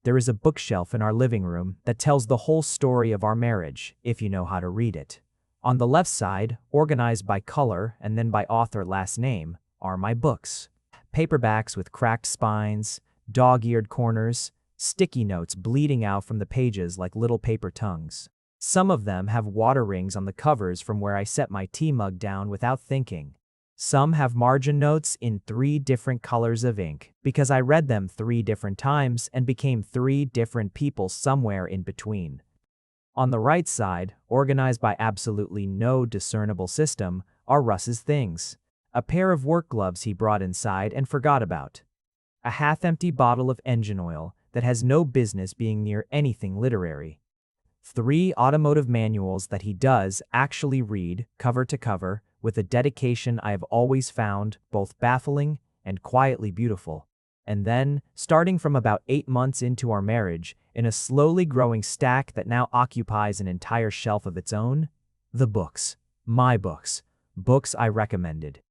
There is a bookshelf in our living room that tells the whole story of our marriage, if you know how to read it. On the left side, organized by color and then by author last name, are my books. Paperbacks with cracked spines, dog-eared corners, sticky notes bleeding out from the pages like little paper tongues. Some of them have water rings on the covers from where I set my tea mug down without thinking. Some have margin notes in 3 different colors of ink because I read them 3 different times and became 3 different people somewhere in between. On the right side, organized by absolutely no discernible system, are Russ's things. A pair of work gloves he brought inside and forgot about. A half-empty bottle of engine oil that has no business being near anything literary. 3 automotive manuals that he does actually read cover to cover with a dedication I have always found both baffling and quietly beautiful. And then, starting from about 8 months into our marriage, in a slowly growing stack that now occupies an entire shelf of its own, the books. My books. Books I recommended.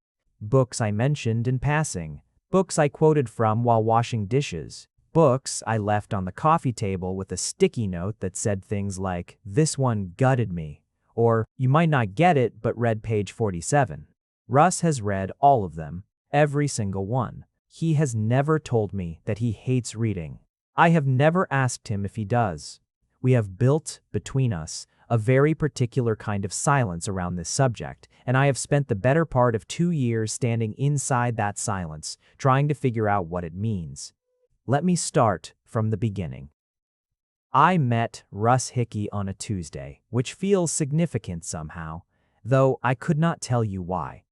Books I mentioned in passing. Books I quoted from while washing dishes. Books I left on the coffee table with a sticky note that said things like, "This one gutted me," or "You might not get it, but read page 47. Russ has read all of them, every single one. He has never told me that he hates reading. I have never asked him if he does. We have built, between us, a very particular kind of silence around this subject, and I have spent the better part of 2 years standing inside that silence, trying to figure out what it means. Let me start from the beginning. I met Russ Hickey on a Tuesday, which feels significant somehow, though I could not tell you why.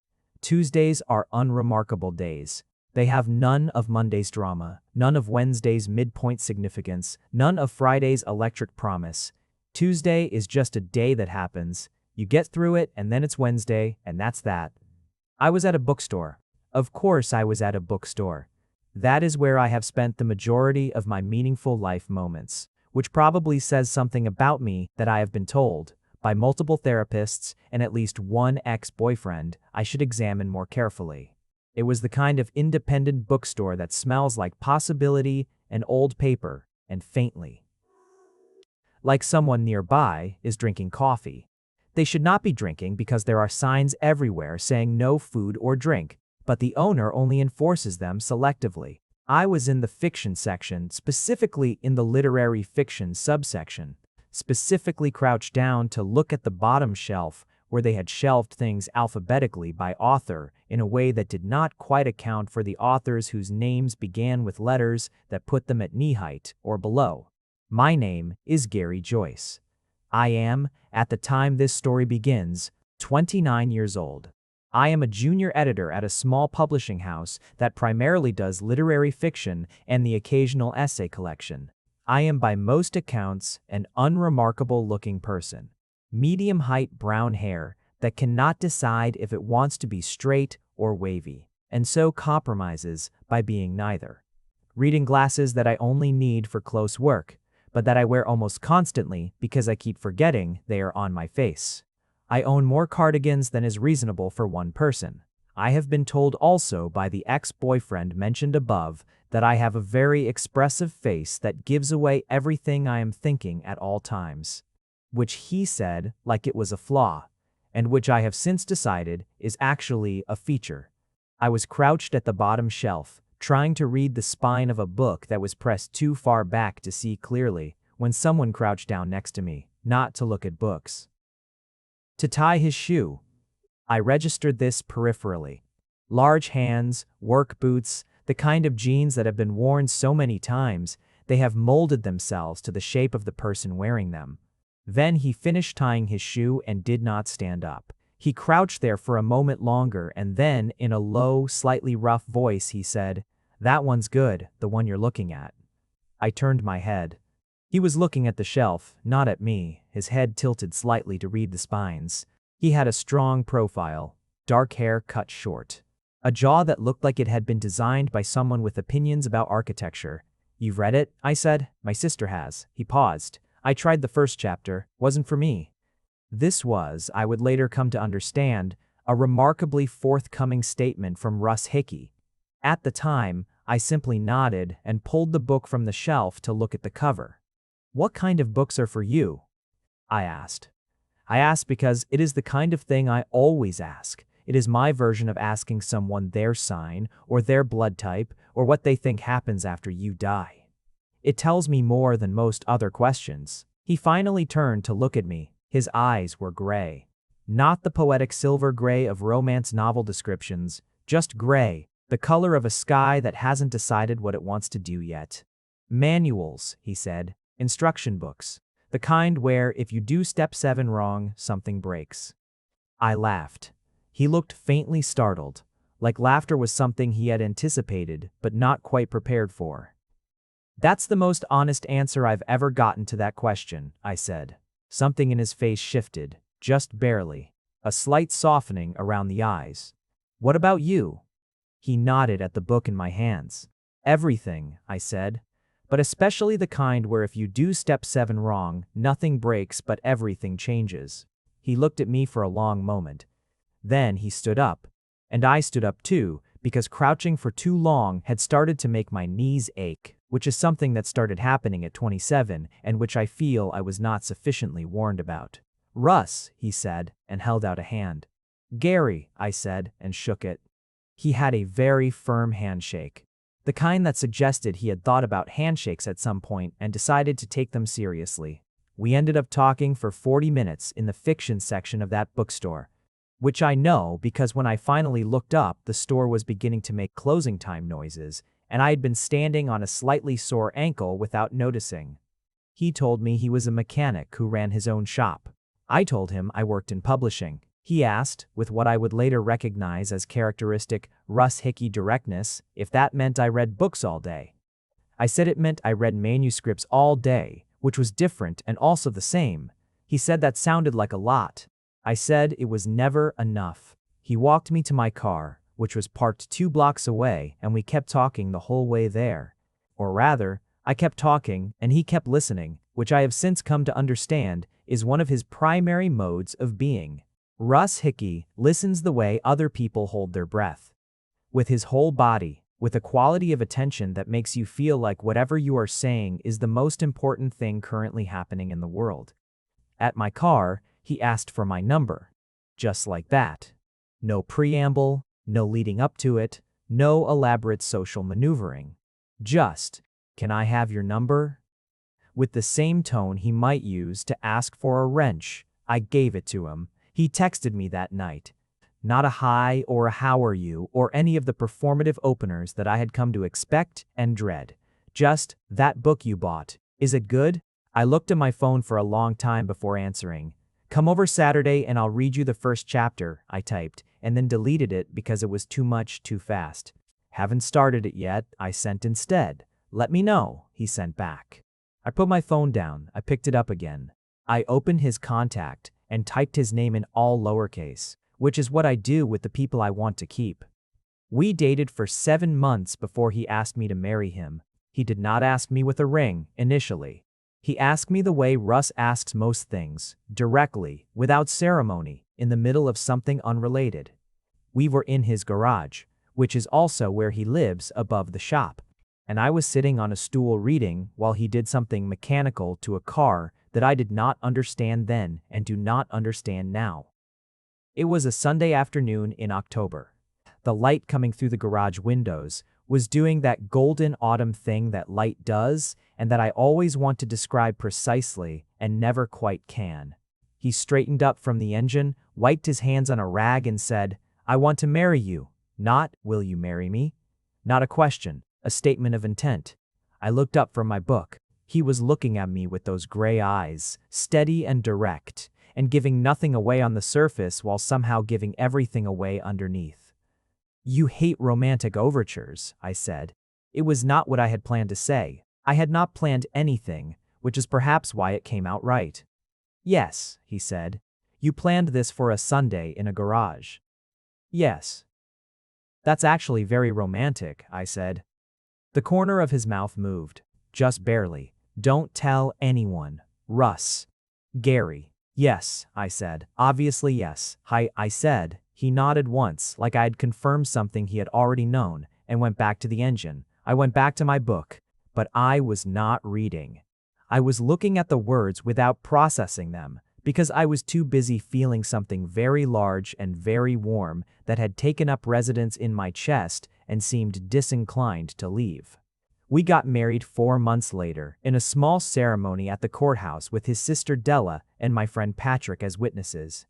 Tuesdays are unremarkable days. They have none of Monday's drama, none of Wednesday's midpoint significance, none of Friday's electric promise. Tuesday is just a day that happens. You get through it, and then it's Wednesday, and that's that. I was at a bookstore. Of course I was at a bookstore. That is where I have spent the majority of my meaningful life moments, which probably says something about me that I have been told, by multiple therapists and at least one ex-boyfriend, I should examine more carefully. It was the kind of independent bookstore that smells like possibility and old paper, and faintly like someone nearby is drinking coffee. They should not be drinking because there are signs everywhere saying no food or drink, but the owner only enforces them selectively. I was in the fiction section, specifically in the literary fiction subsection, specifically crouched down to look at the bottom shelf where they had shelved things alphabetically by author in a way that did not quite account for the authors whose names began with letters that put them at knee height or below. My name is Gary Joyce. I am, at the time this story begins, 29 years old. I am a junior editor at a small publishing house that primarily does literary fiction and the occasional essay collection. I am by most accounts an unremarkable-looking person. Medium-height brown hair that cannot decide if it wants to be straight or wavy, and so compromises by being neither. Reading glasses that I only need for close work, but that I wear almost constantly because I keep forgetting they are on my face. I own more cardigans than is reasonable for one person. I have been told also by the ex-boyfriend mentioned above that I have a very expressive face that gives away everything I am thinking at all times, which he said like it was a flaw, and which I have since decided is actually a feature. I was crouched at the bottom shelf, trying to read the spine of a book that was pressed too far back to see clearly, when someone crouched down next to me, not to look at books. To tie his shoe. I registered this peripherally. Large hands, work boots, the kind of jeans that have been worn so many times, they have molded themselves to the shape of the person wearing them. Then he finished tying his shoe and did not stand up. He crouched there for a moment longer and then, in a low, slightly rough voice, he said, "That one's good, the one you're looking at." I turned my head. He was looking at the shelf, not at me, his head tilted slightly to read the spines. He had a strong profile, dark hair cut short. A jaw that looked like it had been designed by someone with opinions about architecture. "You've read it?" I said. "My sister has." He paused. "I tried the first chapter. Wasn't for me." This was, I would later come to understand, a remarkably forthcoming statement from Russ Hickey. At the time, I simply nodded and pulled the book from the shelf to look at the cover. "What kind of books are for you?" I asked. I asked because it is the kind of thing I always ask. It is my version of asking someone their sign, or their blood type, or what they think happens after you die. It tells me more than most other questions. He finally turned to look at me. His eyes were gray. Not the poetic silver gray of romance novel descriptions, just gray, the color of a sky that hasn't decided what it wants to do yet. "Manuals," he said. "Instruction books. The kind where if you do step 7 wrong, something breaks." I laughed. He looked faintly startled, like laughter was something he had anticipated but not quite prepared for. "That's the most honest answer I've ever gotten to that question," I said. Something in his face shifted, just barely, a slight softening around the eyes. "What about you?" He nodded at the book in my hands. "Everything," I said, "but especially the kind where if you do step 7 wrong, nothing breaks but everything changes." He looked at me for a long moment. Then he stood up, and I stood up too, because crouching for too long had started to make my knees ache, which is something that started happening at 27 and which I feel I was not sufficiently warned about. "Russ," he said, and held out a hand. "Gary," I said, and shook it. He had a very firm handshake, the kind that suggested he had thought about handshakes at some point and decided to take them seriously. We ended up talking for 40 minutes in the fiction section of that bookstore, which I know because when I finally looked up, the store was beginning to make closing time noises, and I had been standing on a slightly sore ankle without noticing. He told me he was a mechanic who ran his own shop. I told him I worked in publishing. He asked, with what I would later recognize as characteristic Russ Hickey directness, if that meant I read books all day. I said it meant I read manuscripts all day, which was different and also the same. He said that sounded like a lot. I said it was never enough. He walked me to my car, which was parked 2 blocks away, and we kept talking the whole way there. Or rather, I kept talking and he kept listening, which I have since come to understand is one of his primary modes of being. Russ Hickey listens the way other people hold their breath. With his whole body, with a quality of attention that makes you feel like whatever you are saying is the most important thing currently happening in the world. At my car, he asked for my number. Just like that. No preamble, no leading up to it, no elaborate social maneuvering. Just, "Can I have your number?" With the same tone he might use to ask for a wrench, I gave it to him. He texted me that night. Not a hi or a how are you or any of the performative openers that I had come to expect and dread. Just, "That book you bought, is it good?" I looked at my phone for a long time before answering. "Come over Saturday and I'll read you the first chapter," I typed, and then deleted it because it was too much too fast. "Haven't started it yet," I sent instead. "Let me know," he sent back. I put my phone down. I picked it up again. I opened his contact and typed his name in all lowercase, which is what I do with the people I want to keep. We dated for 7 months before he asked me to marry him. He did not ask me with a ring, initially. He asked me the way Russ asks most things, directly, without ceremony, in the middle of something unrelated. We were in his garage, which is also where he lives above the shop, and I was sitting on a stool reading while he did something mechanical to a car that I did not understand then and do not understand now. It was a Sunday afternoon in October. The light coming through the garage windows was doing that golden autumn thing that light does and that I always want to describe precisely and never quite can. He straightened up from the engine, wiped his hands on a rag and said, "I want to marry you." Not, "Will you marry me?" Not a question, a statement of intent. I looked up from my book. He was looking at me with those gray eyes, steady and direct, and giving nothing away on the surface while somehow giving everything away underneath. "You hate romantic overtures," I said. It was not what I had planned to say. I had not planned anything, which is perhaps why it came out right. "Yes," he said. "You planned this for a Sunday in a garage." "Yes." "That's actually very romantic," I said. The corner of his mouth moved, just barely. "Don't tell anyone. Russ." "Gary." "Yes," I said. "Obviously yes." "Hi," I said. He nodded once, like I had confirmed something he had already known, and went back to the engine. I went back to my book, but I was not reading. I was looking at the words without processing them, because I was too busy feeling something very large and very warm that had taken up residence in my chest and seemed disinclined to leave. We got married 4 months later in a small ceremony at the courthouse with his sister Della and my friend Patrick as witnesses.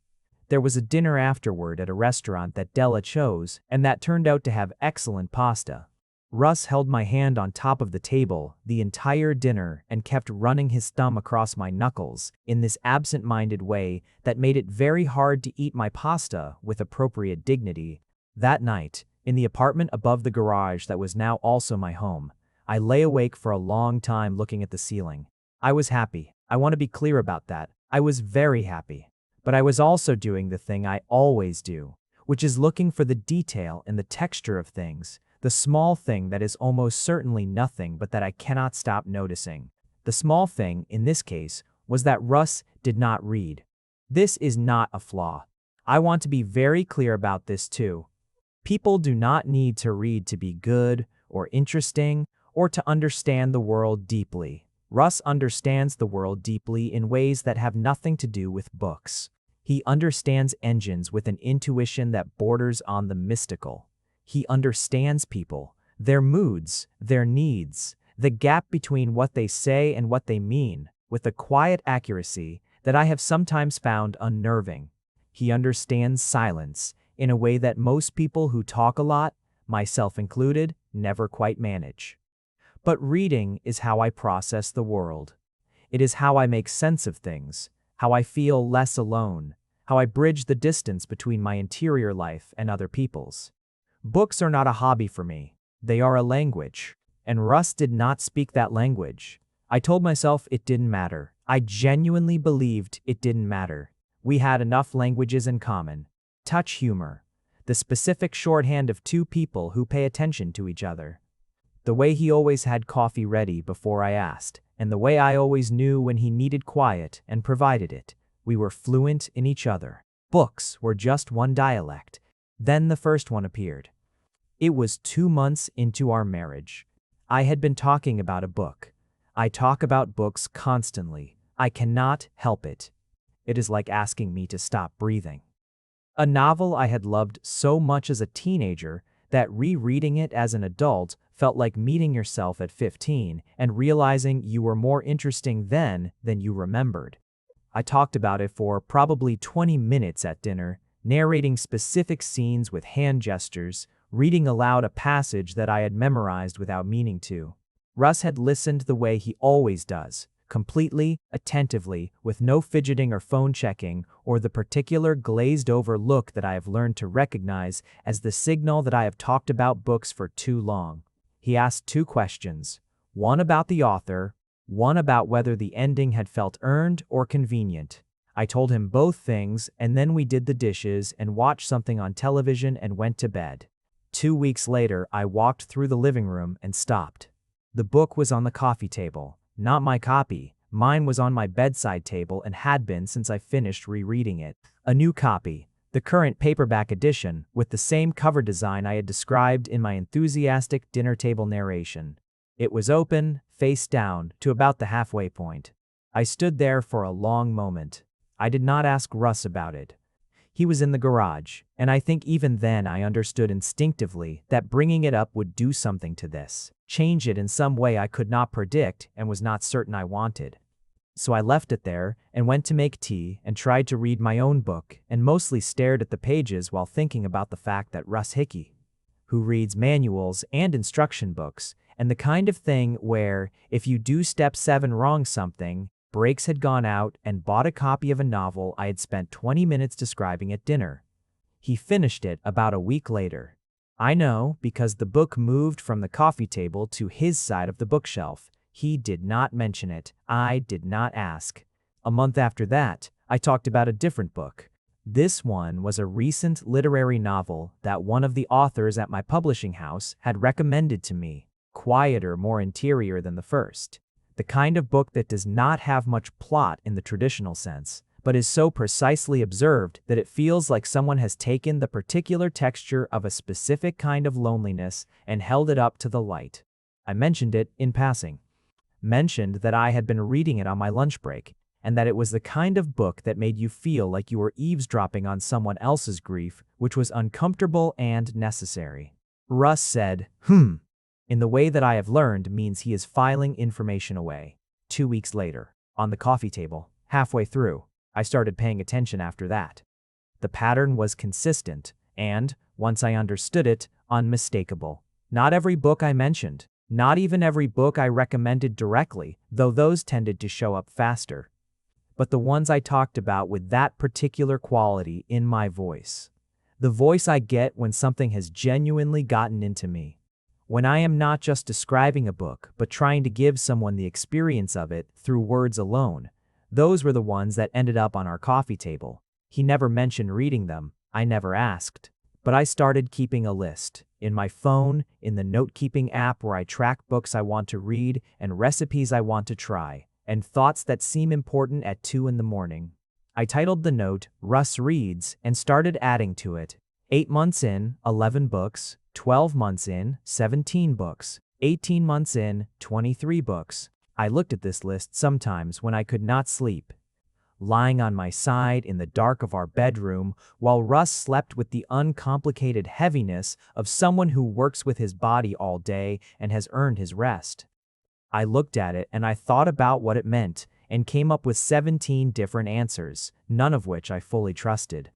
There was a dinner afterward at a restaurant that Della chose, and that turned out to have excellent pasta. Russ held my hand on top of the table the entire dinner and kept running his thumb across my knuckles in this absent-minded way that made it very hard to eat my pasta with appropriate dignity. That night, in the apartment above the garage that was now also my home, I lay awake for a long time looking at the ceiling. I was happy. I want to be clear about that. I was very happy. But I was also doing the thing I always do, which is looking for the detail in the texture of things, the small thing that is almost certainly nothing but that I cannot stop noticing. The small thing, in this case, was that Russ did not read. This is not a flaw. I want to be very clear about this too. People do not need to read to be good or interesting or to understand the world deeply. Russ understands the world deeply in ways that have nothing to do with books. He understands engines with an intuition that borders on the mystical. He understands people, their moods, their needs, the gap between what they say and what they mean, with a quiet accuracy that I have sometimes found unnerving. He understands silence in a way that most people who talk a lot, myself included, never quite manage. But reading is how I process the world. It is how I make sense of things, how I feel less alone, how I bridge the distance between my interior life and other people's. Books are not a hobby for me. They are a language. And Russ did not speak that language. I told myself it didn't matter. I genuinely believed it didn't matter. We had enough languages in common. Touch humor. The specific shorthand of two people who pay attention to each other. The way he always had coffee ready before I asked, and the way I always knew when he needed quiet and provided it. We were fluent in each other. Books were just one dialect. Then the first one appeared. It was 2 months into our marriage. I had been talking about a book. I talk about books constantly. I cannot help it. It is like asking me to stop breathing. A novel I had loved so much as a teenager that rereading it as an adult felt like meeting yourself at 15 and realizing you were more interesting then than you remembered. I talked about it for probably 20 minutes at dinner, narrating specific scenes with hand gestures, reading aloud a passage that I had memorized without meaning to. Russ had listened the way he always does, completely, attentively, with no fidgeting or phone checking or the particular glazed-over look that I have learned to recognize as the signal that I have talked about books for too long. He asked 2 questions, one about the author, one about whether the ending had felt earned or convenient. I told him both things, and then we did the dishes and watched something on television and went to bed. 2 weeks later, I walked through the living room and stopped. The book was on the coffee table, not my copy. Mine was on my bedside table and had been since I finished rereading it. A new copy, the current paperback edition, with the same cover design I had described in my enthusiastic dinner table narration. It was open, face down, to about the halfway point. I stood there for a long moment. I did not ask Russ about it. He was in the garage, and I think even then I understood instinctively that bringing it up would do something to this, change it in some way I could not predict and was not certain I wanted. So I left it there and went to make tea and tried to read my own book and mostly stared at the pages while thinking about the fact that Russ Hickey, who reads manuals and instruction books, and the kind of thing where, if you do step 7 wrong something, brakes had gone out and bought a copy of a novel I had spent 20 minutes describing at dinner. He finished it about a week later. I know because the book moved from the coffee table to his side of the bookshelf. He did not mention it. I did not ask. A month after that, I talked about a different book. This one was a recent literary novel that one of the authors at my publishing house had recommended to me, quieter, more interior than the first. The kind of book that does not have much plot in the traditional sense, but is so precisely observed that it feels like someone has taken the particular texture of a specific kind of loneliness and held it up to the light. I mentioned it in passing. Mentioned that I had been reading it on my lunch break, and that it was the kind of book that made you feel like you were eavesdropping on someone else's grief, which was uncomfortable and necessary. Russ said, in the way that I have learned means he is filing information away. 2 weeks later, on the coffee table, halfway through, I started paying attention after that. The pattern was consistent, and, once I understood it, unmistakable. Not every book I mentioned, not even every book I recommended directly, though those tended to show up faster, but the ones I talked about with that particular quality in my voice. The voice I get when something has genuinely gotten into me. When I am not just describing a book, but trying to give someone the experience of it through words alone. Those were the ones that ended up on our coffee table. He never mentioned reading them, I never asked. But I started keeping a list. In my phone, in the note-keeping app where I track books I want to read and recipes I want to try, and thoughts that seem important at 2 in the morning. I titled the note, Russ Reads, and started adding to it. 8 months in, 11 books. 12 months in, 17 books. 18 months in, 23 books. I looked at this list sometimes when I could not sleep. Lying on my side in the dark of our bedroom while Russ slept with the uncomplicated heaviness of someone who works with his body all day and has earned his rest. I looked at it and I thought about what it meant and came up with 17 different answers, none of which I fully trusted.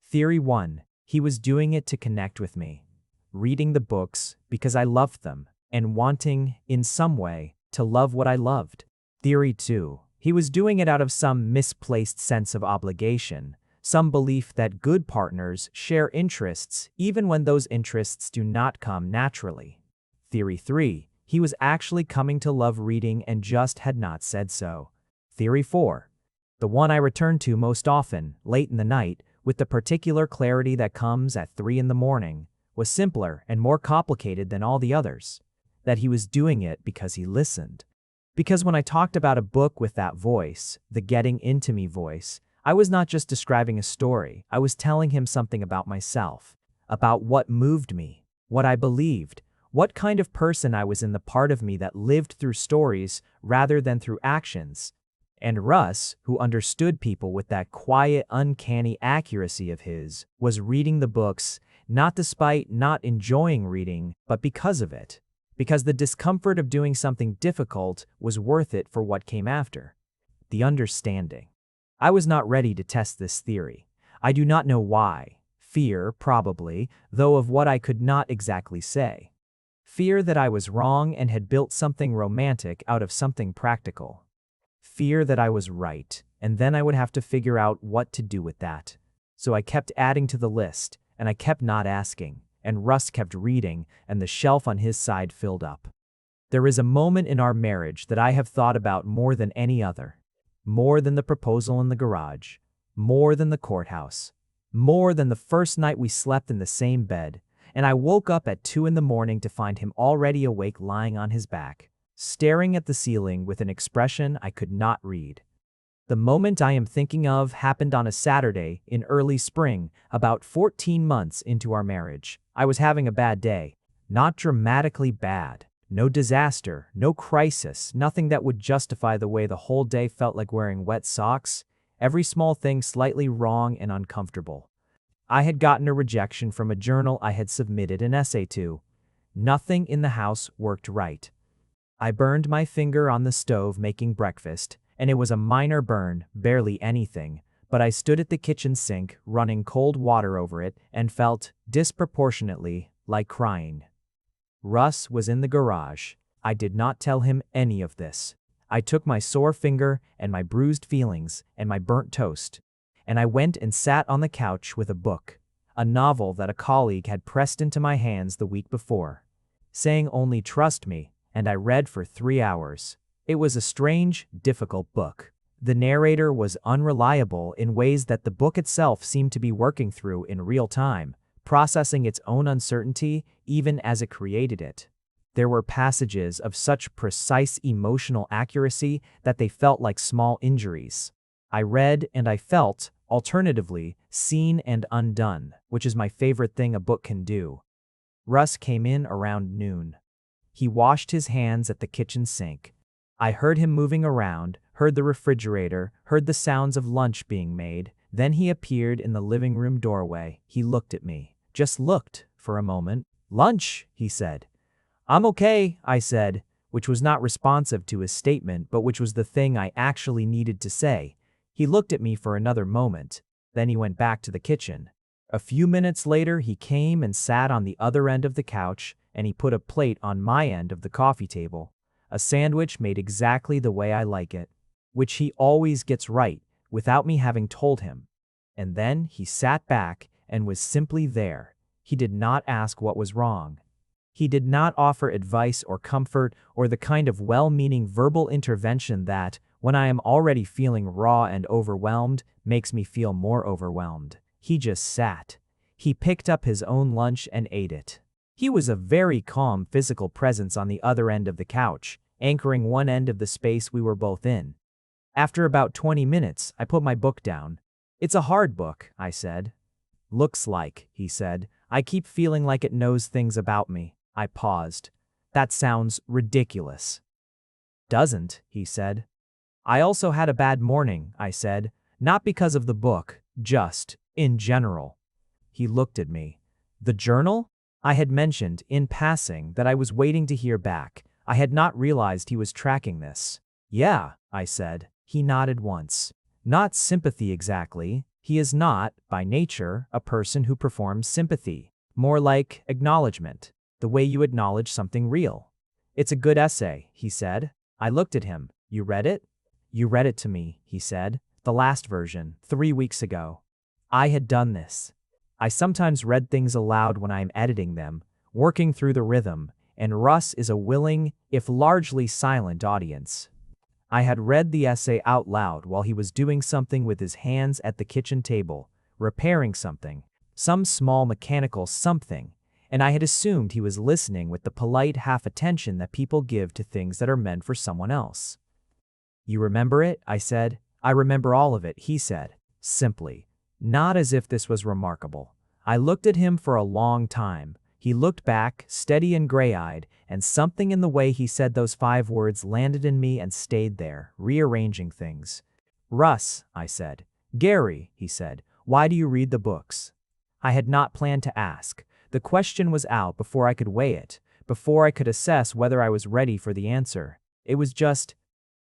Theory 1. He was doing it to connect with me. Reading the books because I loved them and wanting, in some way, to love what I loved. Theory 2. He was doing it out of some misplaced sense of obligation, some belief that good partners share interests even when those interests do not come naturally. Theory 3. He was actually coming to love reading and just had not said so. Theory 4. The one I return to most often, late in the night, with the particular clarity that comes at 3 in the morning, was simpler and more complicated than all the others. That he was doing it because he listened. Because when I talked about a book with that voice, the getting into me voice, I was not just describing a story, I was telling him something about myself, about what moved me, what I believed, what kind of person I was in the part of me that lived through stories rather than through actions. And Russ, who understood people with that quiet, uncanny accuracy of his, was reading the books not despite not enjoying reading, but because of it. Because the discomfort of doing something difficult was worth it for what came after. The understanding. I was not ready to test this theory. I do not know why. Fear, probably, though of what I could not exactly say. Fear that I was wrong and had built something romantic out of something practical. Fear that I was right, and then I would have to figure out what to do with that. So I kept adding to the list, and I kept not asking, and Russ kept reading, and the shelf on his side filled up. There is a moment in our marriage that I have thought about more than any other. More than the proposal in the garage. More than the courthouse. More than the first night we slept in the same bed, and I woke up at 2 in the morning to find him already awake lying on his back, staring at the ceiling with an expression I could not read. The moment I am thinking of happened on a Saturday in early spring, about 14 months into our marriage. I was having a bad day. Not dramatically bad. No disaster, no crisis, nothing that would justify the way the whole day felt like wearing wet socks. Every small thing slightly wrong and uncomfortable. I had gotten a rejection from a journal I had submitted an essay to. Nothing in the house worked right. I burned my finger on the stove making breakfast, and it was a minor burn, barely anything, but I stood at the kitchen sink, running cold water over it, and felt, disproportionately, like crying. Russ was in the garage. I did not tell him any of this. I took my sore finger and my bruised feelings and my burnt toast, and I went and sat on the couch with a book, a novel that a colleague had pressed into my hands the week before, saying only trust me, and I read for 3 hours. It was a strange, difficult book. The narrator was unreliable in ways that the book itself seemed to be working through in real time, processing its own uncertainty even as it created it. There were passages of such precise emotional accuracy that they felt like small injuries. I read and I felt, alternatively, seen and undone, which is my favorite thing a book can do. Russ came in around noon. He washed his hands at the kitchen sink. I heard him moving around, heard the refrigerator, heard the sounds of lunch being made. Then he appeared in the living room doorway. He looked at me. Just looked, for a moment. "Lunch," he said. "I'm okay," I said, which was not responsive to his statement, but which was the thing I actually needed to say. He looked at me for another moment. Then he went back to the kitchen. A few minutes later, he came and sat on the other end of the couch, and he put a plate on my end of the coffee table. A sandwich made exactly the way I like it, which he always gets right, without me having told him. And then he sat back and was simply there. He did not ask what was wrong. He did not offer advice or comfort or the kind of well-meaning verbal intervention that, when I am already feeling raw and overwhelmed, makes me feel more overwhelmed. He just sat. He picked up his own lunch and ate it. He was a very calm physical presence on the other end of the couch, anchoring one end of the space we were both in. After about 20 minutes, I put my book down. "It's a hard book," I said. "Looks like," he said. "I keep feeling like it knows things about me." I paused. "That sounds ridiculous." "Doesn't," he said. "I also had a bad morning," I said. "Not because of the book, just, in general." He looked at me. "The journal?" I had mentioned, in passing, that I was waiting to hear back. I had not realized he was tracking this. "Yeah," I said. He nodded once. "Not sympathy exactly. He is not, by nature, a person who performs sympathy. More like acknowledgement, the way you acknowledge something real." "It's a good essay," he said. I looked at him. "You read it?" "You read it to me," he said. "The last version, 3 weeks ago." I had done this. I sometimes read things aloud when I am editing them, working through the rhythm, and Russ is a willing, if largely silent audience. I had read the essay out loud while he was doing something with his hands at the kitchen table, repairing something, some small mechanical something, and I had assumed he was listening with the polite half-attention that people give to things that are meant for someone else. "You remember it?" I said. "I remember all of it," he said, simply, not as if this was remarkable. I looked at him for a long time. He looked back, steady and gray-eyed, and something in the way he said those 5 words landed in me and stayed there, rearranging things. "Russ," I said. "Gary," he said, "why do you read the books?" I had not planned to ask. The question was out before I could weigh it, before I could assess whether I was ready for the answer. It was just,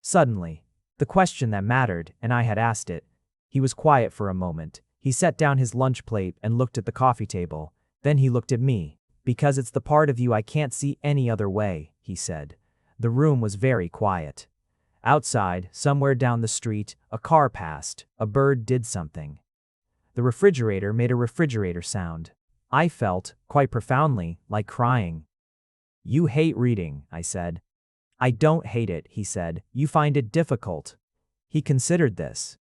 suddenly, the question that mattered, and I had asked it. He was quiet for a moment. He set down his lunch plate and looked at the coffee table. Then he looked at me. "Because it's the part of you I can't see any other way," he said. The room was very quiet. Outside, somewhere down the street, a car passed. A bird did something. The refrigerator made a refrigerator sound. I felt, quite profoundly, like crying. "You hate reading," I said. "I don't hate it," he said. "You find it difficult." He considered this.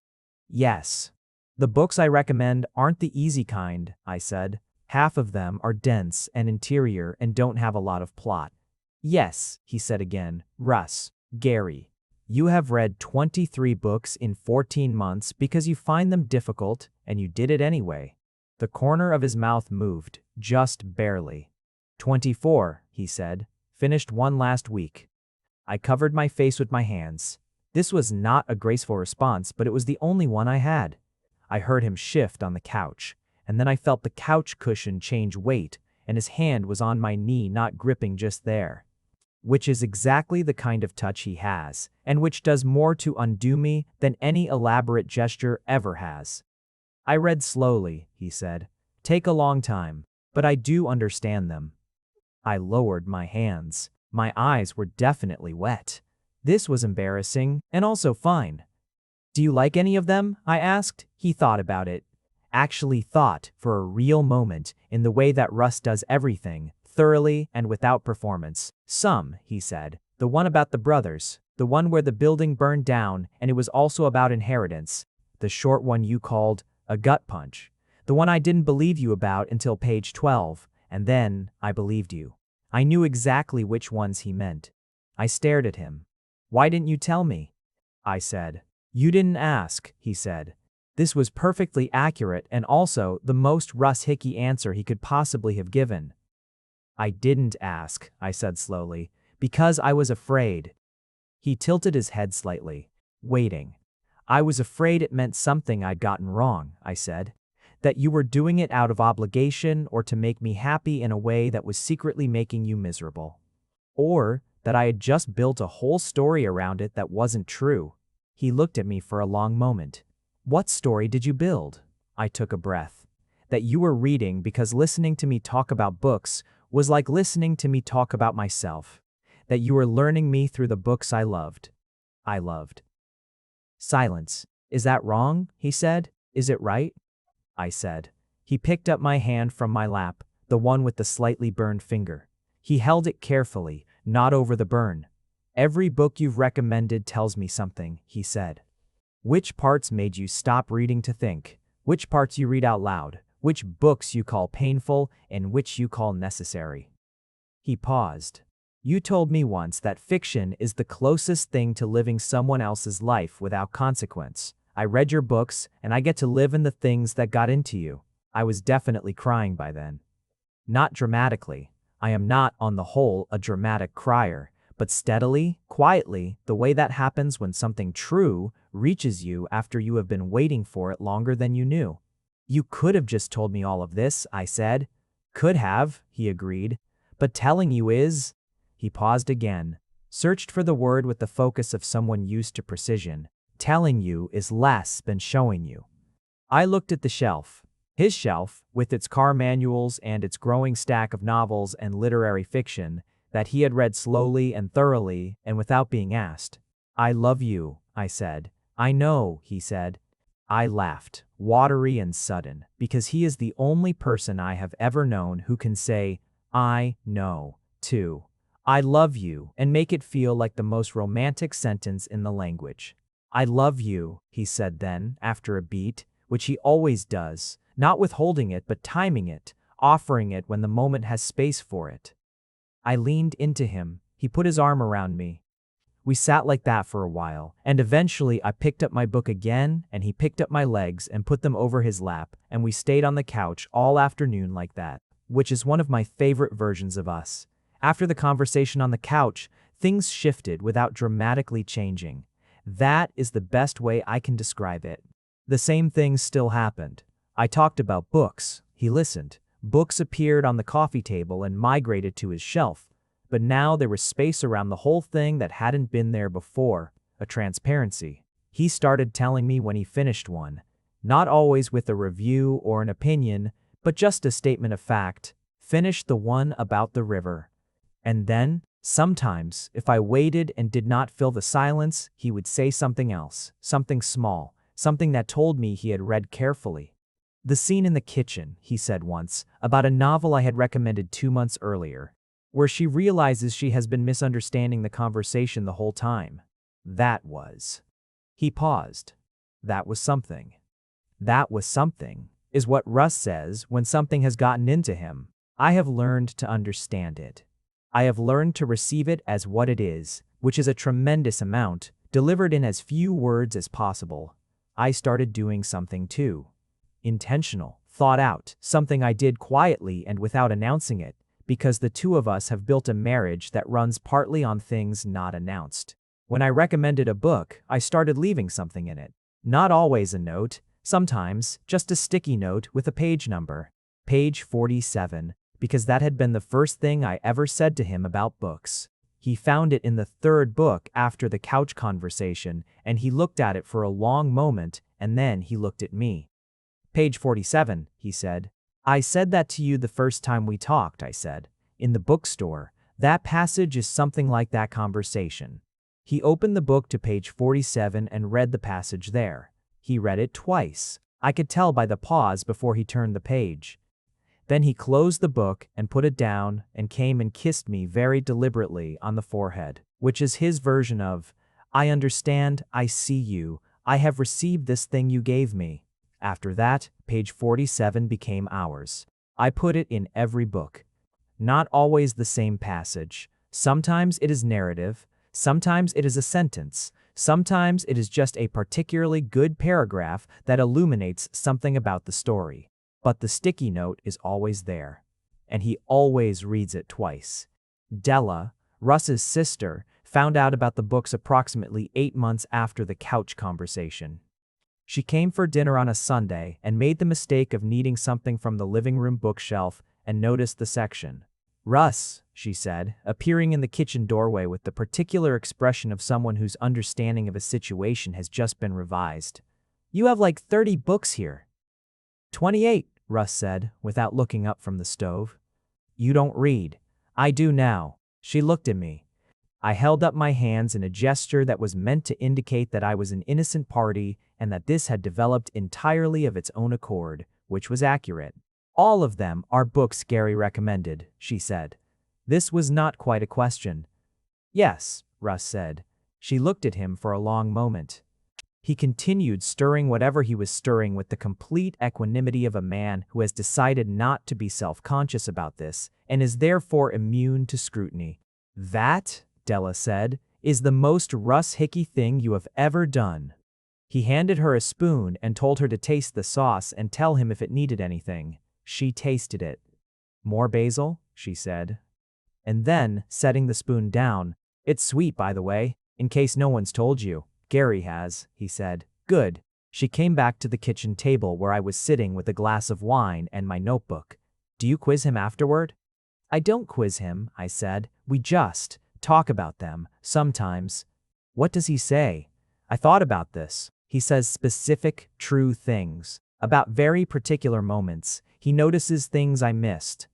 "Yes. The books I recommend aren't the easy kind," I said. "Half of them are dense and interior and don't have a lot of plot." "Yes," he said again. "Russ, Gary, you have read 23 books in 14 months because you find them difficult, and you did it anyway." The corner of his mouth moved, just barely. 24, he said. "Finished one last week." I covered my face with my hands. This was not a graceful response, but it was the only one I had. I heard him shift on the couch, and then I felt the couch cushion change weight, and his hand was on my knee, not gripping just there. Which is exactly the kind of touch he has, and which does more to undo me than any elaborate gesture ever has. "I read slowly," he said. "Take a long time, but I do understand them." I lowered my hands. My eyes were definitely wet. This was embarrassing, and also fine. "Do you like any of them?" I asked. He thought about it. Actually thought, for a real moment, in the way that Russ does everything, thoroughly and without performance. "Some," he said. "The one about the brothers. The one where the building burned down, and it was also about inheritance. The short one you called a gut punch. The one I didn't believe you about until page 12, and then I believed you." I knew exactly which ones he meant. I stared at him. "Why didn't you tell me?" I said. "You didn't ask," he said. This was perfectly accurate and also the most Russ Hickey answer he could possibly have given. I didn't ask, I said slowly, because I was afraid. He tilted his head slightly, waiting. I was afraid it meant something I'd gotten wrong, I said. That you were doing it out of obligation or to make me happy in a way that was secretly making you miserable. Or that I had just built a whole story around it that wasn't true. He looked at me for a long moment. What story did you build? I took a breath. That you were reading because listening to me talk about books was like listening to me talk about myself. That you were learning me through the books I loved. I loved. Silence. Is that wrong? He said. Is it right? I said. He picked up my hand from my lap, the one with the slightly burned finger. He held it carefully, not over the burn. Every book you've recommended tells me something, he said. Which parts made you stop reading to think? Which parts you read out loud? Which books you call painful and which you call necessary? He paused. You told me once that fiction is the closest thing to living someone else's life without consequence. I read your books, and I get to live in the things that got into you. I was definitely crying by then. Not dramatically. I am not, on the whole, a dramatic crier, but steadily, quietly, the way that happens when something true reaches you after you have been waiting for it longer than you knew. You could have just told me all of this, I said. Could have, he agreed. But telling you is… He paused again, searched for the word with the focus of someone used to precision. Telling you is less than showing you. I looked at the shelf. His shelf, with its car manuals and its growing stack of novels and literary fiction that he had read slowly and thoroughly and without being asked. I love you, I said. I know, he said. I laughed, watery and sudden, because he is the only person I have ever known who can say, I know, too. I love you, and make it feel like the most romantic sentence in the language. I love you, he said then, after a beat, which he always does, not withholding it but timing it, offering it when the moment has space for it. I leaned into him. He put his arm around me. We sat like that for a while, and eventually I picked up my book again, and he picked up my legs and put them over his lap, and we stayed on the couch all afternoon like that, which is one of my favorite versions of us. After the conversation on the couch, things shifted without dramatically changing. That is the best way I can describe it. The same things still happened. I talked about books. He listened. Books appeared on the coffee table and migrated to his shelf. But now there was space around the whole thing that hadn't been there before, a transparency. He started telling me when he finished one. Not always with a review or an opinion, but just a statement of fact. Finished the one about the river. And then, sometimes, if I waited and did not fill the silence, he would say something else, something small, something that told me he had read carefully. The scene in the kitchen, he said once, about a novel I had recommended 2 months earlier, where she realizes she has been misunderstanding the conversation the whole time. That was. He paused. That was something. That was something, is what Russ says when something has gotten into him. I have learned to understand it. I have learned to receive it as what it is, which is a tremendous amount, delivered in as few words as possible. I started doing something too. Intentional, thought out, something I did quietly and without announcing it, because the two of us have built a marriage that runs partly on things not announced. When I recommended a book, I started leaving something in it. Not always a note, sometimes just a sticky note with a page number. Page 47. Because that had been the first thing I ever said to him about books. He found it in the third book after the couch conversation, and he looked at it for a long moment, and then he looked at me. Page 47, he said. I said that to you the first time we talked, I said. In the bookstore. That passage is something like that conversation. He opened the book to page 47 and read the passage there. He read it twice. I could tell by the pause before he turned the page. Then he closed the book and put it down and came and kissed me very deliberately on the forehead, which is his version of, I understand, I see you, I have received this thing you gave me. After that, page 47 became ours. I put it in every book. Not always the same passage. Sometimes it is narrative, sometimes it is a sentence, sometimes it is just a particularly good paragraph that illuminates something about the story. But the sticky note is always there. and he always reads it twice. Della, Russ's sister, found out about the books approximately 8 months after the couch conversation. She came for dinner on a Sunday and made the mistake of needing something from the living room bookshelf and noticed the section. "Russ," she said, appearing in the kitchen doorway with the particular expression of someone whose understanding of a situation has just been revised. "You have like 30 books here." 28, Russ said, without looking up from the stove. "You don't read." "I do now." She looked at me. I held up my hands in a gesture that was meant to indicate that I was an innocent party and that this had developed entirely of its own accord, which was accurate. "All of them are books Gary recommended," she said. This was not quite a question. "Yes," Russ said. She looked at him for a long moment. He continued stirring whatever he was stirring with the complete equanimity of a man who has decided not to be self-conscious about this and is therefore immune to scrutiny. "That," Della said, "is the most Russ Hickey thing you have ever done." He handed her a spoon and told her to taste the sauce and tell him if it needed anything. She tasted it. "More basil?" she said. And then, setting the spoon down, "It's sweet, by the way, in case no one's told you." "Gary has," he said. "Good." She came back to the kitchen table where I was sitting with a glass of wine and my notebook. "Do you quiz him afterward?" "I don't quiz him," I said. "We just talk about them, sometimes." "What does he say?" "I thought about this. He says specific, true things. About very particular moments. He notices things I missed."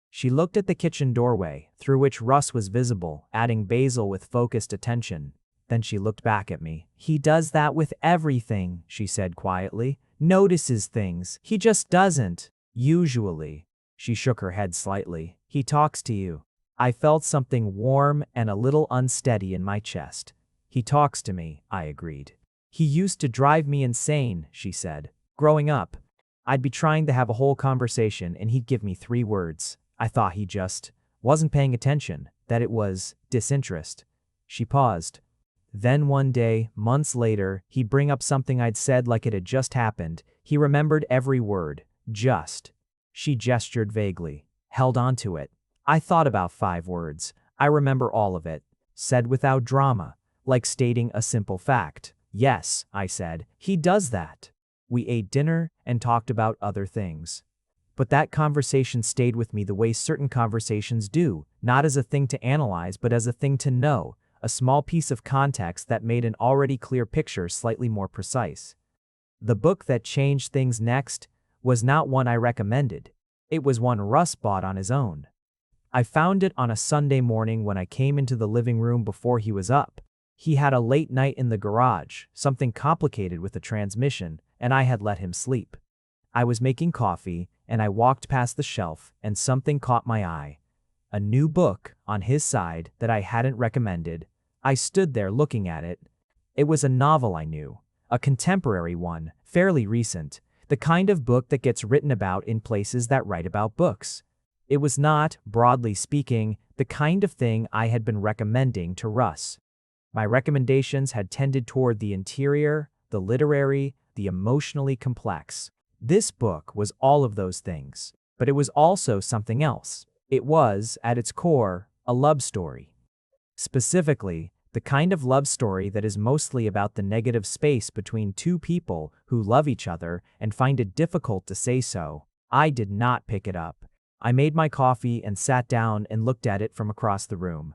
She looked at the kitchen doorway, through which Russ was visible, adding basil with focused attention. Then she looked back at me. "He does that with everything," she said quietly. "Notices things. He just doesn't. Usually." She shook her head slightly. "He talks to you." I felt something warm and a little unsteady in my chest. "He talks to me," I agreed. "He used to drive me insane," she said. "Growing up, I'd be trying to have a whole conversation and he'd give me 3 words. I thought he just wasn't paying attention, that it was disinterest." She paused. "Then one day, months later, he'd bring up something I'd said like it had just happened. He remembered every word. Just." She gestured vaguely, held on to it. "I thought about 5 words. I remember all of it. Said without drama, like stating a simple fact." "Yes," I said, "he does that." We ate dinner and talked about other things. But that conversation stayed with me the way certain conversations do, not as a thing to analyze but as a thing to know, a small piece of context that made an already clear picture slightly more precise. The book that changed things next was not one I recommended. It was one Russ bought on his own. I found it on a Sunday morning when I came into the living room before he was up. He had a late night in the garage, something complicated with the transmission, and I had let him sleep. I was making coffee, and I walked past the shelf, and something caught my eye. A new book on his side that I hadn't recommended. I stood there looking at it. It was a novel I knew, a contemporary one, fairly recent, the kind of book that gets written about in places that write about books. It was not, broadly speaking, the kind of thing I had been recommending to Russ. My recommendations had tended toward the interior, the literary, the emotionally complex. This book was all of those things, but it was also something else. It was, at its core, a love story. Specifically, the kind of love story that is mostly about the negative space between 2 people who love each other and find it difficult to say so. I did not pick it up. I made my coffee and sat down and looked at it from across the room.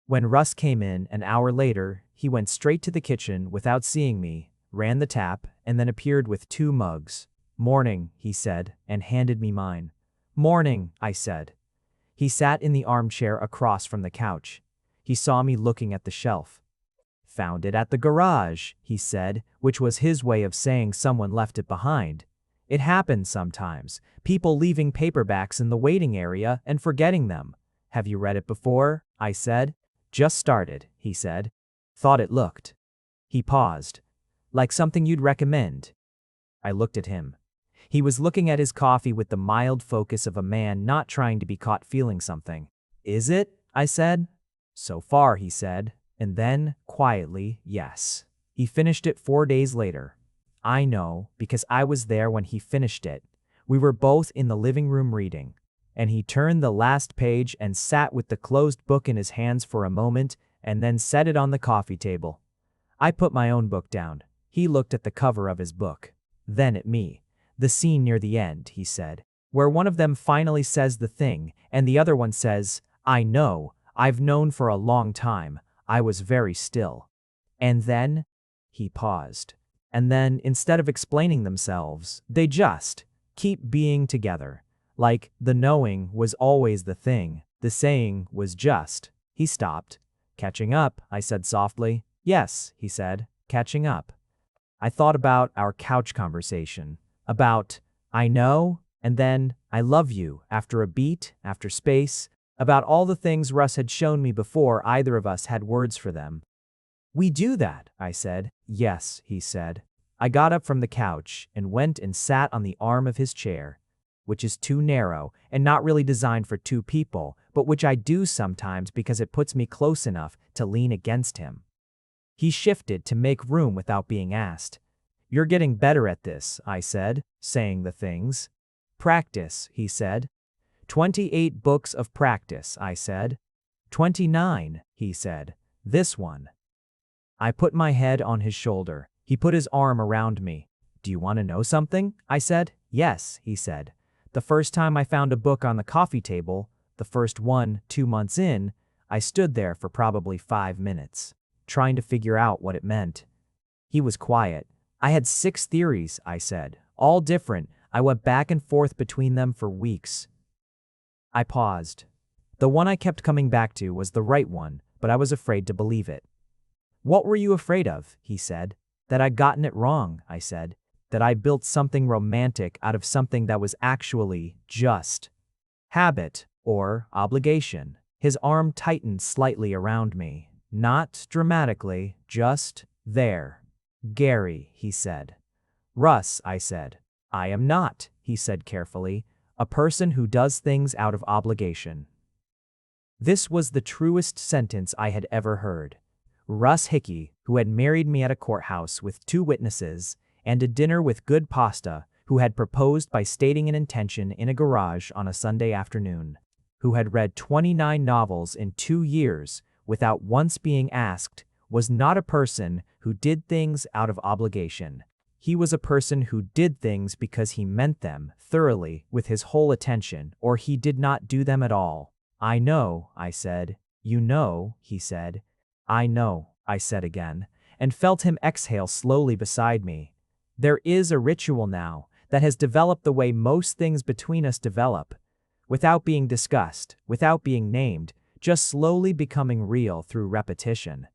When Russ came in an hour later, he went straight to the kitchen without seeing me, ran the tap, and then appeared with 2 mugs. "Morning," he said, and handed me mine. "Morning," I said. He sat in the armchair across from the couch. He saw me looking at the shelf. "Found it at the garage," he said, which was his way of saying someone left it behind. "It happens sometimes, people leaving paperbacks in the waiting area and forgetting them." "Have you read it before?" I said. "Just started," he said. "Thought it looked." He paused. "Like something you'd recommend?" I looked at him. He was looking at his coffee with the mild focus of a man not trying to be caught feeling something. "Is it?" I said. "So far," he said, and then, quietly, "yes." He finished it 4 days later. I know, because I was there when he finished it. We were both in the living room reading. And he turned the last page and sat with the closed book in his hands for a moment and then set it on the coffee table. I put my own book down. He looked at the cover of his book. Then at me. The scene near the end, he said, where one of them finally says the thing and the other one says, I know, I've known for a long time. I was very still. And then, he paused. And then, instead of explaining themselves, they just keep being together. Like, the knowing was always the thing. The saying was just. He stopped. Catching up, I said softly. Yes, he said, catching up. I thought about our couch conversation. About, I know, and then, I love you, after a beat, after space. About all the things Russ had shown me before either of us had words for them. We do that, I said. Yes, he said. I got up from the couch and went and sat on the arm of his chair, which is too narrow and not really designed for two people, but which I do sometimes because it puts me close enough to lean against him. He shifted to make room without being asked. You're getting better at this, I said, saying the things. Practice, he said. 28 books of practice, I said. 29, he said. This one. I put my head on his shoulder. He put his arm around me. Do you want to know something? I said. Yes, he said. The first time I found a book on the coffee table, the first one 2 months in, I stood there for probably 5 minutes, trying to figure out what it meant. He was quiet. I had 6 theories, I said, all different. I went back and forth between them for weeks. I paused. The one I kept coming back to was the right one, but I was afraid to believe it. What were you afraid of? He said. That I'd gotten it wrong, I said. That I built something romantic out of something that was actually just habit or obligation. His arm tightened slightly around me. Not dramatically, just there. Gary, he said. Russ, I said. I am not, he said carefully, a person who does things out of obligation. This was the truest sentence I had ever heard. Russ Hickey, who had married me at a courthouse with 2 witnesses and a dinner with good pasta, who had proposed by stating an intention in a garage on a Sunday afternoon, who had read 29 novels in 2 years without once being asked, was not a person who did things out of obligation. He was a person who did things because he meant them thoroughly with his whole attention, or he did not do them at all. I know, I said. You know, he said. I know, I said again, and felt him exhale slowly beside me. There is a ritual now that has developed the way most things between us develop, without being discussed, without being named, just slowly becoming real through repetition.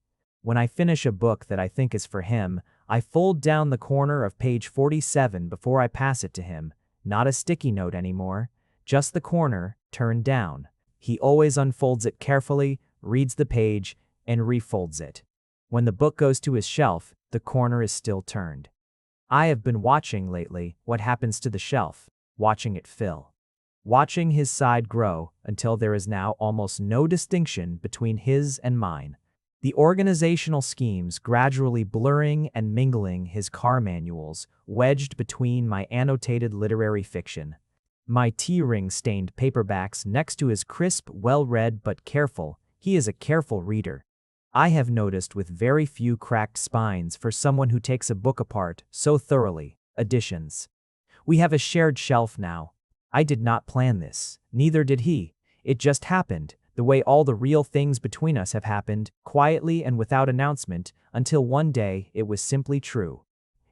When I finish a book that I think is for him, I fold down the corner of page 47 before I pass it to him, not a sticky note anymore, just the corner, turned down. He always unfolds it carefully, reads the page, and refolds it. When the book goes to his shelf, the corner is still turned. I have been watching lately what happens to the shelf, watching it fill. Watching his side grow until there is now almost no distinction between his and mine. The organizational schemes gradually blurring and mingling his car manuals, wedged between my annotated literary fiction. My tea-ring stained paperbacks next to his crisp, well-read but careful. He is a careful reader. I have noticed with very few cracked spines for someone who takes a book apart so thoroughly. Editions. We have a shared shelf now. I did not plan this, neither did he. It just happened, the way all the real things between us have happened, quietly and without announcement, until one day it was simply true.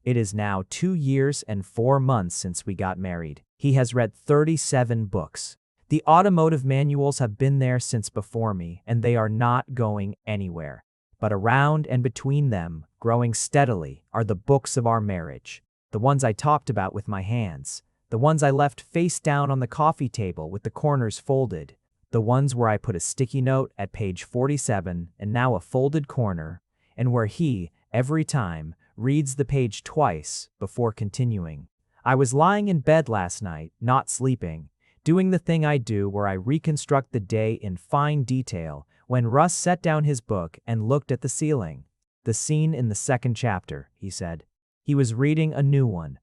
It is now 2 years and 4 months since we got married. He has read 37 books. The automotive manuals have been there since before me, and they are not going anywhere. But around and between them, growing steadily, are the books of our marriage. The ones I talked about with my hands. The ones I left face down on the coffee table with the corners folded. The ones where I put a sticky note at page 47 and now a folded corner, and where he, every time, reads the page twice before continuing. I was lying in bed last night, not sleeping, doing the thing I do where I reconstruct the day in fine detail, when Russ set down his book and looked at the ceiling. The scene in the 2nd chapter, he said. He was reading a new one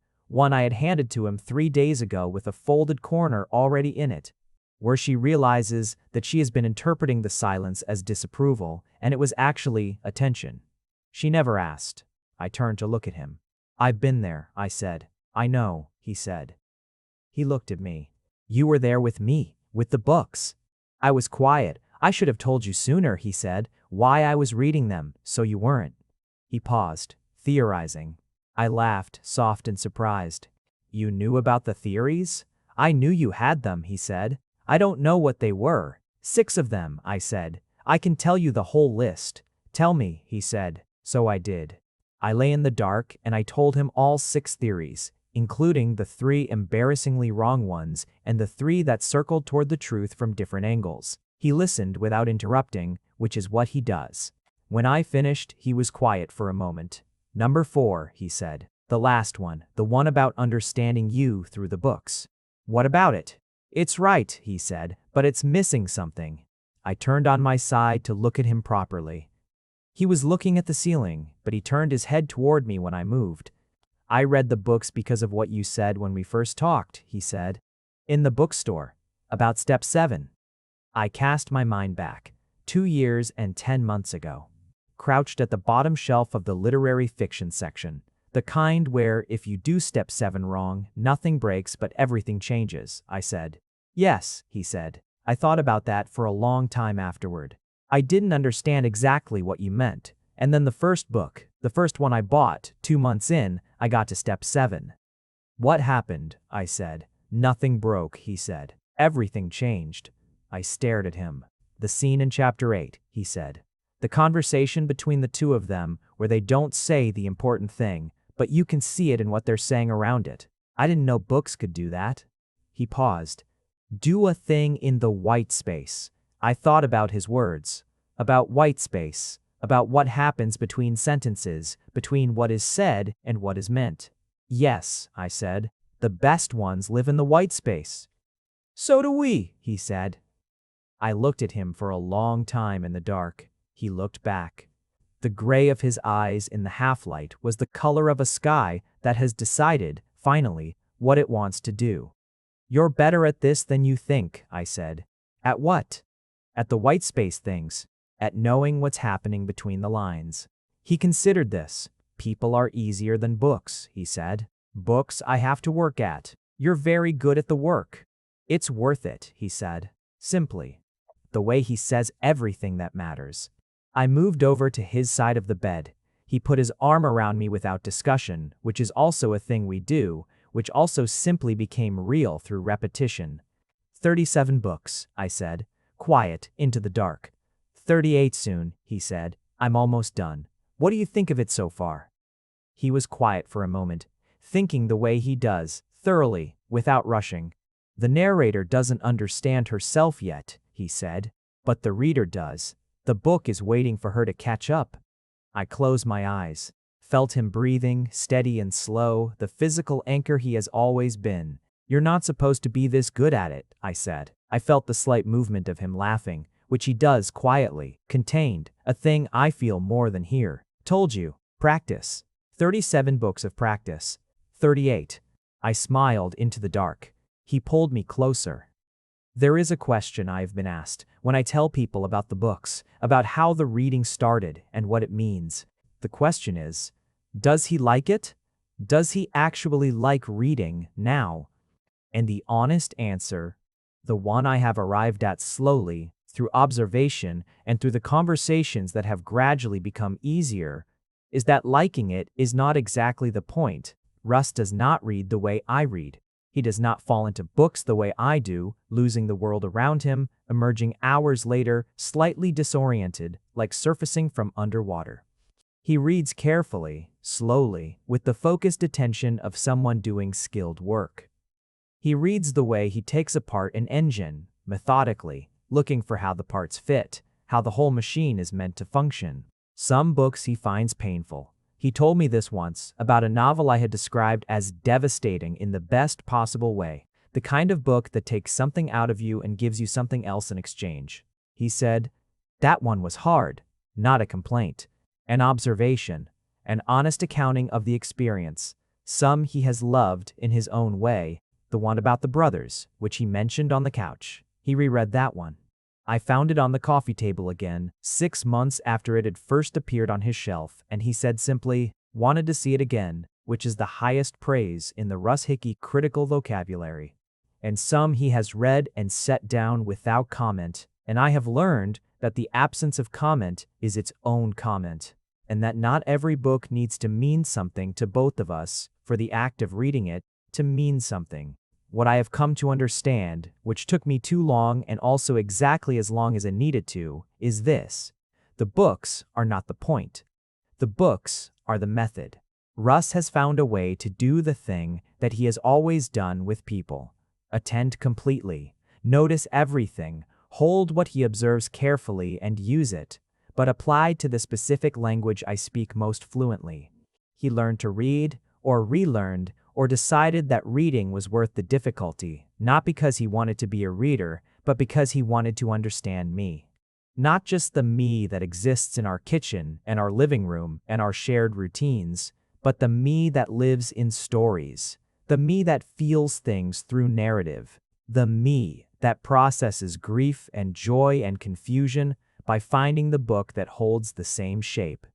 I had handed to him 3 days ago with a folded corner already in it. where she realizes that she has been interpreting the silence as disapproval, and it was actually attention. She never asked. I turned to look at him. I've been there, I said. I know, he said. He looked at me. You were there with me, with the books. I was quiet. I should have told you sooner, he said, why I was reading them, so you weren't. He paused, theorizing. I laughed, soft and surprised. You knew about the theories? I knew you had them, he said. I don't know what they were. 6 of them, I said. I can tell you the whole list. Tell me, he said. So I did. I lay in the dark and I told him all 6 theories, including the 3 embarrassingly wrong ones and the 3 that circled toward the truth from different angles. He listened without interrupting, which is what he does. When I finished, he was quiet for a moment. Number 4, he said. The last one, the one about understanding you through the books. What about it? It's right, he said, but it's missing something. I turned on my side to look at him properly. He was looking at the ceiling, but he turned his head toward me when I moved. I read the books because of what you said when we first talked, he said. In the bookstore. About step 7. I cast my mind back. 2 years and 10 months ago. Crouched at the bottom shelf of the literary fiction section. The kind where if you do step 7 wrong, nothing breaks but everything changes, I said. Yes, he said. I thought about that for a long time afterward. I didn't understand exactly what you meant. And then the first book, the first one I bought, 2 months in, I got to step 7. What happened? I said. Nothing broke, he said. Everything changed. I stared at him. The scene in chapter 8, he said. The conversation between the two of them where they don't say the important thing, but you can see it in what they're saying around it. I didn't know books could do that. He paused. Do a thing in the white space. I thought about his words. About white space. About what happens between sentences, between what is said and what is meant. Yes, I said. The best ones live in the white space. So do we, he said. I looked at him for a long time in the dark. He looked back. The gray of his eyes in the half-light was the color of a sky that has decided, finally, what it wants to do. You're better at this than you think, I said. At what? At the white space things. At knowing what's happening between the lines. He considered this. People are easier than books, he said. Books I have to work at. You're very good at the work. It's worth it, he said. Simply. The way he says everything that matters. I moved over to his side of the bed. He put his arm around me without discussion, which is also a thing we do, which also simply became real through repetition. 37 books, I said. Quiet, into the dark. 38 soon, he said. I'm almost done. What do you think of it so far? He was quiet for a moment, thinking the way he does, thoroughly, without rushing. The narrator doesn't understand herself yet, he said, but the reader does. The book is waiting for her to catch up. I closed my eyes, felt him breathing, steady and slow, the physical anchor he has always been. You're not supposed to be this good at it, I said. I felt the slight movement of him laughing, which he does quietly, contained, a thing I feel more than hear. Told you. Practice. 37 books of practice. 38. I smiled into the dark. He pulled me closer. There is a question I have been asked when I tell people about the books, about how the reading started and what it means. The question is, does he like it? Does he actually like reading now? And the honest answer, the one I have arrived at slowly, through observation and through the conversations that have gradually become easier, is that liking it is not exactly the point. Russ does not read the way I read. He does not fall into books the way I do, losing the world around him, emerging hours later, slightly disoriented, like surfacing from underwater. He reads carefully, slowly, with the focused attention of someone doing skilled work. He reads the way he takes apart an engine, methodically, looking for how the parts fit, how the whole machine is meant to function. Some books he finds painful. He told me this once, about a novel I had described as devastating in the best possible way, the kind of book that takes something out of you and gives you something else in exchange. He said, that one was hard, not a complaint, an observation, an honest accounting of the experience. Some he has loved in his own way, the one about the brothers, which he mentioned on the couch. He reread that one. I found it on the coffee table again, 6 months after it had first appeared on his shelf, and he said simply, "Wanted to see it again," which is the highest praise in the Russ Hickey critical vocabulary. And some he has read and set down without comment, and I have learned that the absence of comment is its own comment, and that not every book needs to mean something to both of us for the act of reading it to mean something. What I have come to understand, which took me too long and also exactly as long as it needed to, is this: the books are not the point. The books are the method. Russ has found a way to do the thing that he has always done with people. Attend completely, notice everything, hold what he observes carefully and use it, but applied to the specific language I speak most fluently. He learned to read, or relearned, or decided that reading was worth the difficulty, not because he wanted to be a reader, but because he wanted to understand me. Not just the me that exists in our kitchen and our living room and our shared routines, but the me that lives in stories, the me that feels things through narrative, the me that processes grief and joy and confusion by finding the book that holds the same shape.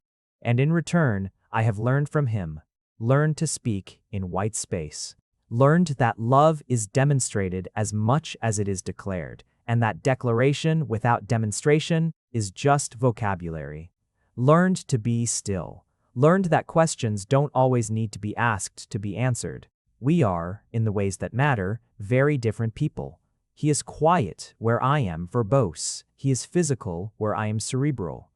And in return, I have learned from him, learned to speak in white space, learned that love is demonstrated as much as it is declared, and that declaration without demonstration is just vocabulary. Learned to be still, learned that questions don't always need to be asked to be answered. We are, in the ways that matter, very different people. He is quiet where I am verbose. He is physical where I am cerebral.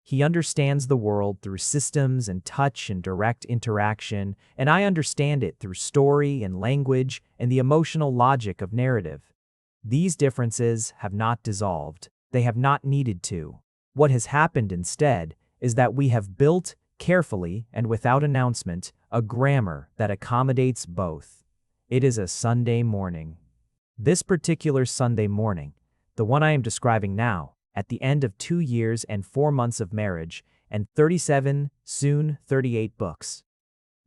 He understands the world through systems and touch and direct interaction, and I understand it through story and language and the emotional logic of narrative. These differences have not dissolved. They have not needed to. What has happened instead is that we have built, carefully and without announcement, a grammar that accommodates both. It is a Sunday morning. This particular Sunday morning, the one I am describing now, at the end of 2 years and 4 months of marriage and 37, soon 38 books.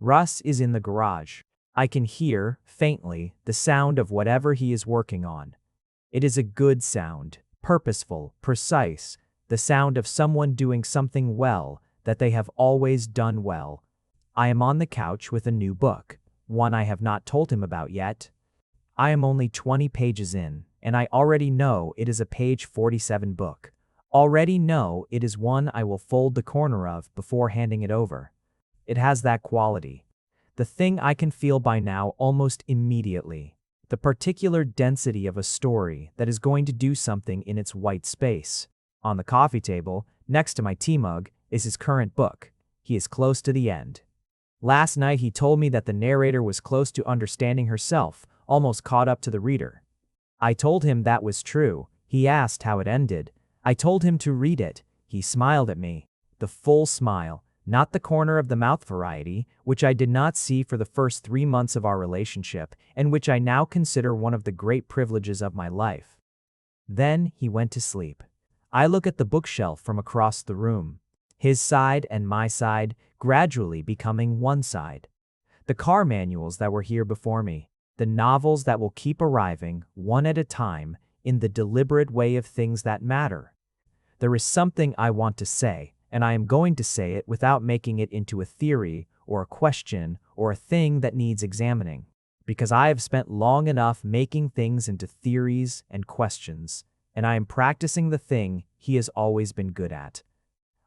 Russ is in the garage. I can hear, faintly, the sound of whatever he is working on. It is a good sound, purposeful, precise, the sound of someone doing something well that they have always done well. I am on the couch with a new book, one I have not told him about yet. I am only 20 pages in, and I already know it is a page 47 book. Already know it is one I will fold the corner of before handing it over. It has that quality. The thing I can feel by now almost immediately. The particular density of a story that is going to do something in its white space. On the coffee table, next to my tea mug, is his current book. He is close to the end. Last night he told me that the narrator was close to understanding herself, almost caught up to the reader. I told him that was true. He asked how it ended. I told him to read it. He smiled at me. The full smile, not the corner of the mouth variety, which I did not see for the first 3 months of our relationship, and which I now consider one of the great privileges of my life. Then he went to sleep. I look at the bookshelf from across the room. His side and my side gradually becoming one side. The car manuals that were here before me. The novels that will keep arriving, one at a time, in the deliberate way of things that matter. There is something I want to say, and I am going to say it without making it into a theory or a question or a thing that needs examining, because I have spent long enough making things into theories and questions, and I am practicing the thing he has always been good at.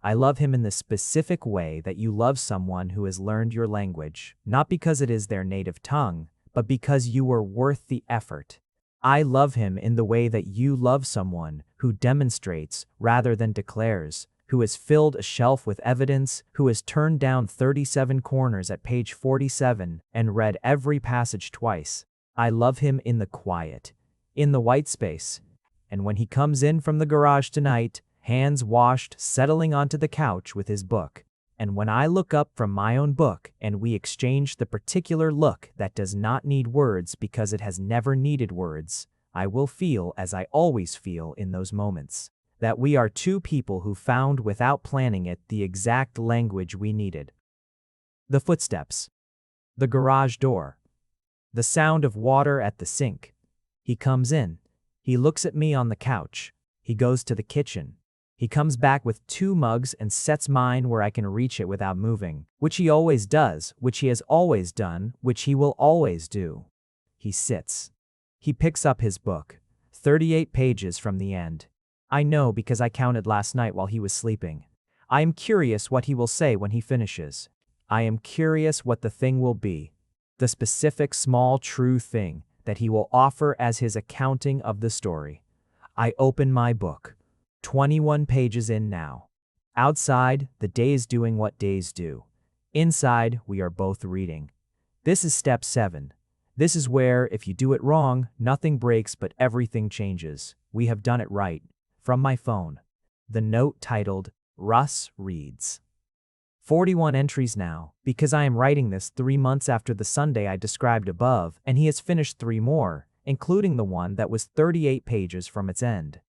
I love him in the specific way that you love someone who has learned your language, not because it is their native tongue, but because you were worth the effort. I love him in the way that you love someone who demonstrates rather than declares, who has filled a shelf with evidence, who has turned down 37 corners at page 47 and read every passage twice. I love him in the quiet, in the white space. And when he comes in from the garage tonight, hands washed, settling onto the couch with his book. And when I look up from my own book and we exchange the particular look that does not need words because it has never needed words, I will feel as I always feel in those moments, that we are two people who found without planning it the exact language we needed. The footsteps. The garage door. The sound of water at the sink. He comes in. He looks at me on the couch. He goes to the kitchen. He comes back with 2 mugs and sets mine where I can reach it without moving, which he always does, which he has always done, which he will always do. He sits. He picks up his book. 38 pages from the end. I know because I counted last night while he was sleeping. I am curious what he will say when he finishes. I am curious what the thing will be. The specific small true thing that he will offer as his accounting of the story. I open my book. 21 pages in now. Outside, the day is doing what days do. Inside, we are both reading. This is step 7. This is where, if you do it wrong, nothing breaks but everything changes. We have done it right. From my phone. The note titled, Russ Reads. 41 entries now, because I am writing this 3 months after the Sunday I described above, and he has finished 3 more, including the one that was 38 pages from its end.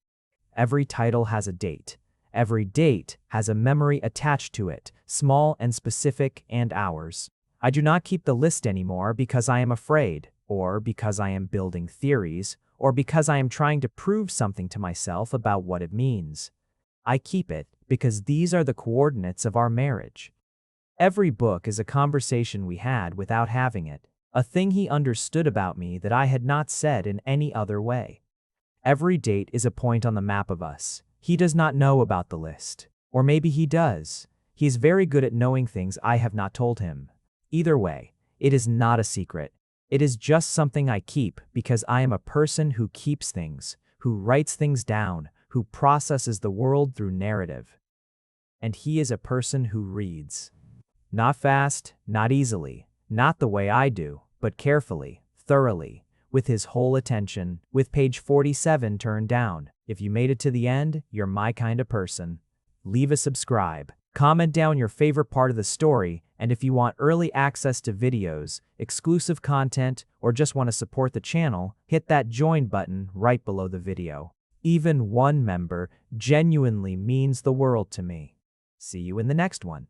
Every title has a date. Every date has a memory attached to it, small and specific and ours. I do not keep the list anymore because I am afraid, or because I am building theories, or because I am trying to prove something to myself about what it means. I keep it because these are the coordinates of our marriage. Every book is a conversation we had without having it, a thing he understood about me that I had not said in any other way. Every date is a point on the map of us. He does not know about the list. Or maybe he does. He is very good at knowing things I have not told him. Either way, it is not a secret. It is just something I keep because I am a person who keeps things, who writes things down, who processes the world through narrative. And he is a person who reads. Not fast, not easily, not the way I do, but carefully, thoroughly, with his whole attention, with page 47 turned down. If you made it to the end, you're my kind of person. Leave a subscribe. Comment down your favorite part of the story, and if you want early access to videos, exclusive content, or just want to support the channel, hit that join button right below the video. Even one member genuinely means the world to me. See you in the next one.